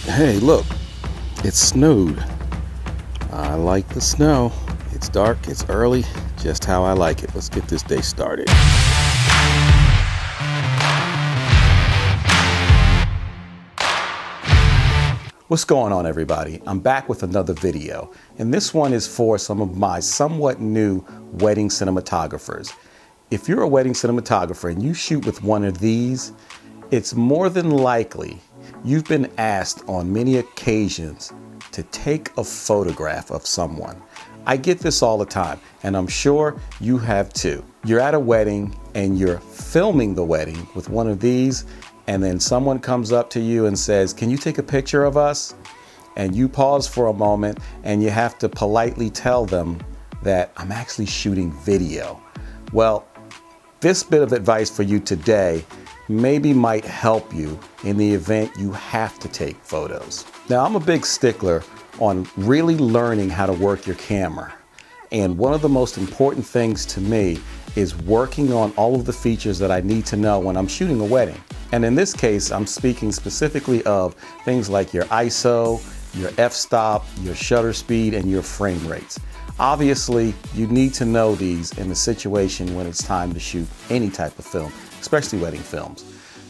Hey, look, it snowed. I like the snow. It's dark, it's early, just how I like it. Let's get this day started. What's going on, everybody? I'm back with another video, and this one is for some of my somewhat new wedding cinematographers. If you're a wedding cinematographer and you shoot with one of these, it's more than likely you've been asked on many occasions to take a photograph of someone. I get this all the time, and I'm sure you have too. You're at a wedding and you're filming the wedding with one of these, and then someone comes up to you and says, "Can you take a picture of us?" And you pause for a moment and you have to politely tell them that I'm actually shooting video. Well, this bit of advice for you today maybe might help you in the event you have to take photos. Now, I'm a big stickler on really learning how to work your camera. And one of the most important things to me is working on all of the features that I need to know when I'm shooting a wedding. And in this case, I'm speaking specifically of things like your ISO, your f-stop, your shutter speed, and your frame rates. Obviously, you need to know these in the situation when it's time to shoot any type of film, especially wedding films.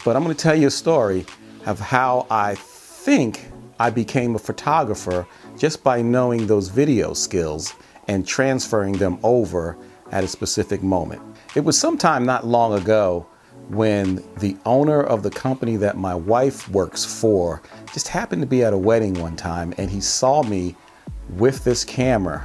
But I'm going to tell you a story of how I think I became a photographer just by knowing those video skills and transferring them over at a specific moment. It was sometime not long ago when the owner of the company that my wife works for just happened to be at a wedding one time, and he saw me with this camera.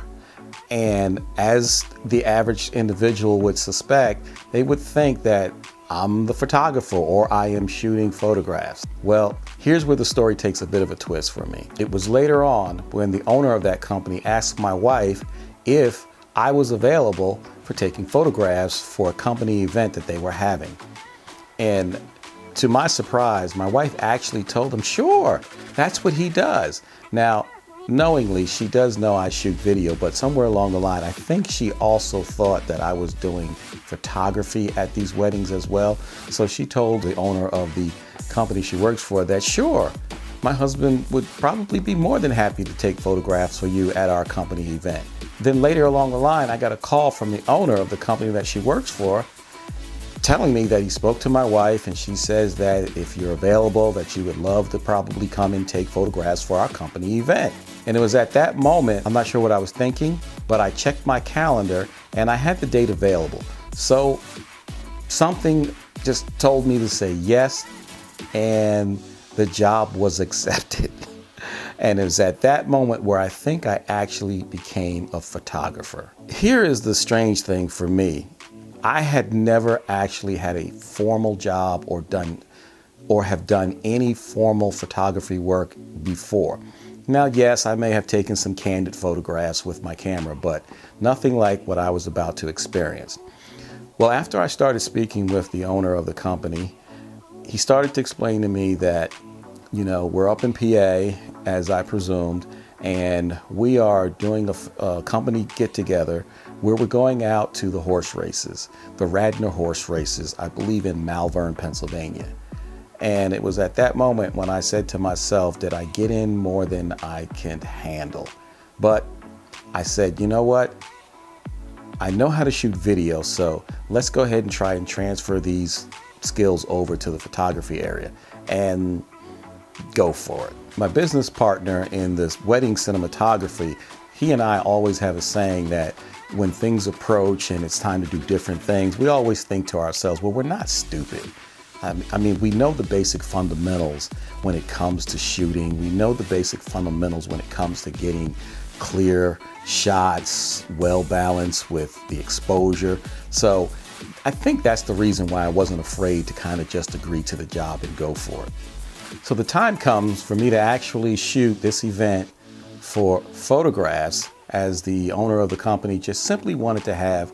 And as the average individual would suspect, they would think that I'm the photographer or I am shooting photographs. Well, here's where the story takes a bit of a twist for me. It was later on when the owner of that company asked my wife if I was available for taking photographs for a company event that they were having. And to my surprise, my wife actually told him, sure, that's what he does. Now, knowingly, she does know I shoot video, but somewhere along the line, I think she also thought that I was doing photography at these weddings as well. So she told the owner of the company she works for that, sure, my husband would probably be more than happy to take photographs for you at our company event. Then later along the line, I got a call from the owner of the company that she works for telling me that he spoke to my wife, and she says that if you're available, that you would love to probably come and take photographs for our company event. And it was at that moment, I'm not sure what I was thinking, but I checked my calendar and I had the date available. So something just told me to say yes, and the job was accepted. And it was at that moment where I think I actually became a photographer. Here is the strange thing for me. I had never actually had a formal job or have done any formal photography work before. Now, yes, I may have taken some candid photographs with my camera, but nothing like what I was about to experience. Well, after I started speaking with the owner of the company, he started to explain to me that, you know, we're up in PA, as I presumed, and we are doing a company get-together where we're going out to the horse races, the Radnor horse races, I believe in Malvern, Pennsylvania. And it was at that moment when I said to myself, did I get in more than I can handle? But I said, you know what? I know how to shoot video, so let's go ahead and try and transfer these skills over to the photography area and go for it. My business partner in this wedding cinematography, he and I always have a saying that when things approach and it's time to do different things, we always think to ourselves, well, we're not stupid. I mean, we know the basic fundamentals when it comes to shooting. We know the basic fundamentals when it comes to getting clear shots, well balanced with the exposure. So I think that's the reason why I wasn't afraid to kind of just agree to the job and go for it. So the time comes for me to actually shoot this event for photographs, as the owner of the company just simply wanted to have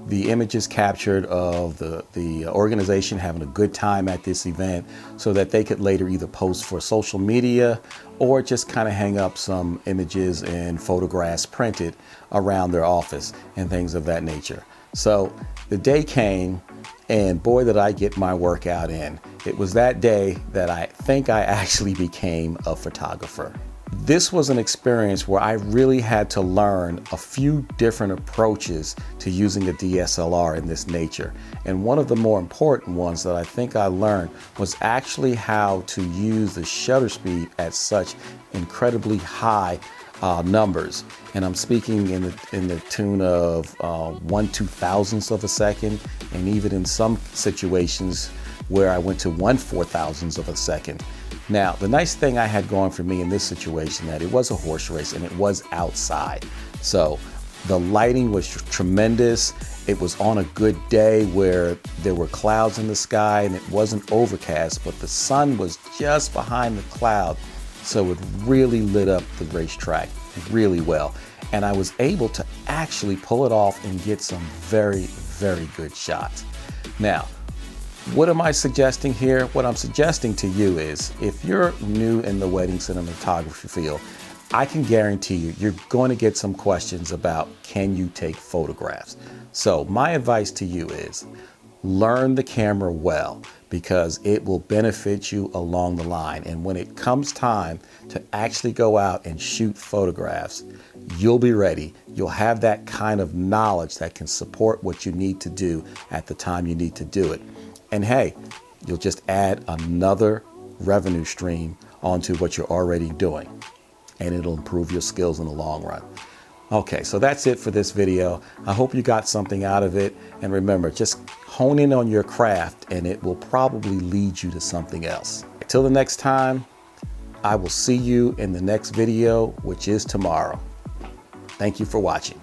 the images captured of the organization having a good time at this event so that they could later either post for social media or just kind of hang up some images and photographs printed around their office and things of that nature. So the day came, and boy, did I get my workout in. It was that day that I think I actually became a photographer. This was an experience where I really had to learn a few different approaches to using a DSLR in this nature. And one of the more important ones that I think I learned was actually how to use the shutter speed at such incredibly high numbers. And I'm speaking in the tune of 1/2000th of a second, and even in some situations where I went to 1/4000th of a second. Now, the nice thing I had going for me in this situation that it was a horse race and it was outside. So the lighting was tremendous. It was on a good day where there were clouds in the sky and it wasn't overcast, but the sun was just behind the cloud. So it really lit up the racetrack really well. And I was able to actually pull it off and get some very, very good shots. Now, what am I suggesting here? What I'm suggesting to you is, if you're new in the wedding cinematography field, I can guarantee you're going to get some questions about, can you take photographs? So my advice to you is, learn the camera well, because it will benefit you along the line. And when it comes time to actually go out and shoot photographs, you'll be ready. You'll have that kind of knowledge that can support what you need to do at the time you need to do it. And hey, you'll just add another revenue stream onto what you're already doing, and it'll improve your skills in the long run. Okay, so that's it for this video. I hope you got something out of it. And remember, just hone in on your craft and it will probably lead you to something else. Until the next time, I will see you in the next video, which is tomorrow. Thank you for watching.